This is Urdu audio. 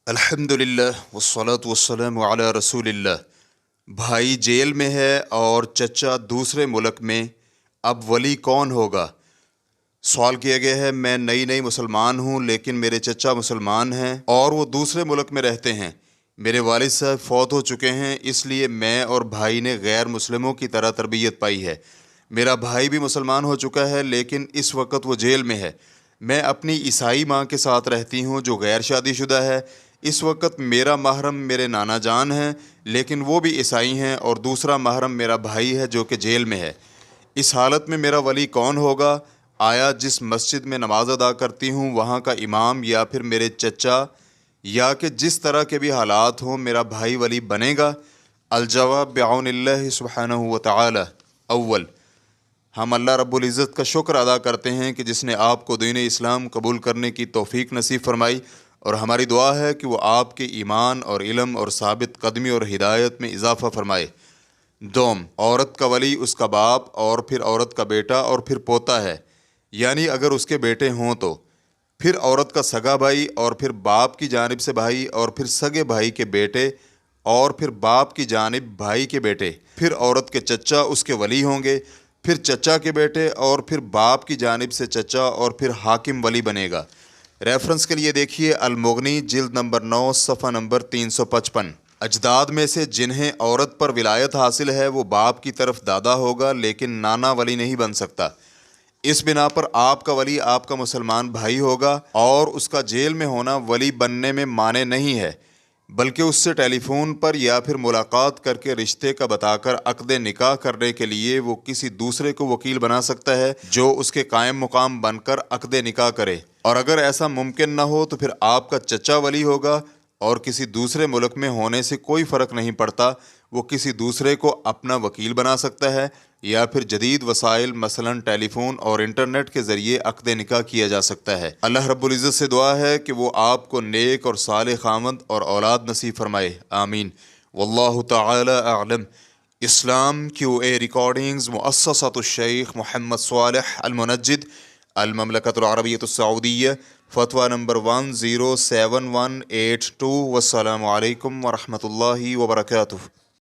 الحمدللہ والصلاة والسلام علی رسول اللہ۔ بھائی جیل میں ہے اور چچا دوسرے ملک میں، اب ولی کون ہوگا؟ سوال کیا گیا ہے۔ میں نئی مسلمان ہوں، لیکن میرے چچا مسلمان ہیں اور وہ دوسرے ملک میں رہتے ہیں۔ میرے والد صاحب فوت ہو چکے ہیں، اس لیے میں اور بھائی نے غیر مسلموں کی طرح تربیت پائی ہے۔ میرا بھائی بھی مسلمان ہو چکا ہے، لیکن اس وقت وہ جیل میں ہے۔ میں اپنی عیسائی ماں کے ساتھ رہتی ہوں جو غیر شادی شدہ ہے۔ اس وقت میرا محرم میرے نانا جان ہیں، لیکن وہ بھی عیسائی ہیں، اور دوسرا محرم میرا بھائی ہے جو کہ جیل میں ہے۔ اس حالت میں میرا ولی کون ہوگا؟ آیا جس مسجد میں نماز ادا کرتی ہوں وہاں کا امام، یا پھر میرے چچا، یا کہ جس طرح کے بھی حالات ہوں میرا بھائی ولی بنے گا؟ الجواب بعون اللہ سبحانہ وتعالی۔ اول، ہم اللہ رب العزت کا شکر ادا کرتے ہیں کہ جس نے آپ کو دین اسلام قبول کرنے کی توفیق نصیب فرمائی، اور ہماری دعا ہے کہ وہ آپ کے ایمان اور علم اور ثابت قدمی اور ہدایت میں اضافہ فرمائے۔ دوم، عورت کا ولی اس کا باپ، اور پھر عورت کا بیٹا، اور پھر پوتا ہے، یعنی اگر اس کے بیٹے ہوں تو پھر عورت کا سگا بھائی، اور پھر باپ کی جانب سے بھائی، اور پھر سگے بھائی کے بیٹے، اور پھر باپ کی جانب بھائی کے بیٹے، پھر عورت کے چچا اس کے ولی ہوں گے، پھر چچا کے بیٹے، اور پھر باپ کی جانب سے چچا، اور پھر حاکم ولی بنے گا۔ ریفرنس کے لیے دیکھیے المغنی جلد نمبر 9 صفحہ نمبر 355۔ اجداد میں سے جنہیں عورت پر ولایت حاصل ہے وہ باپ کی طرف دادا ہوگا، لیکن نانا ولی نہیں بن سکتا۔ اس بنا پر آپ کا ولی آپ کا مسلمان بھائی ہوگا، اور اس کا جیل میں ہونا ولی بننے میں مانع نہیں ہے، بلکہ اس سے ٹیلی فون پر یا پھر ملاقات کر کے رشتے کا بتا کر عقد نکاح کرنے کے لیے وہ کسی دوسرے کو وکیل بنا سکتا ہے جو اس کے قائم مقام بن کر عقد نکاح کرے، اور اگر ایسا ممکن نہ ہو تو پھر آپ کا چچا ولی ہوگا، اور کسی دوسرے ملک میں ہونے سے کوئی فرق نہیں پڑتا، وہ کسی دوسرے کو اپنا وکیل بنا سکتا ہے، یا پھر جدید وسائل مثلا ٹیلی فون اور انٹرنیٹ کے ذریعے عقد نکاح کیا جا سکتا ہے۔ اللہ رب العزت سے دعا ہے کہ وہ آپ کو نیک اور صالح خاوند اور اولاد نصیب فرمائے، آمین۔ واللہ تعالی اعلم۔ اسلام QA ریکارڈنگز مؤسسۃ الشیخ محمد صالح المنجد، المملکۃ العربیۃ السعودیہ، فتویٰ نمبر 107182۔ والسلام علیکم ورحمۃ اللہ وبرکاتہ۔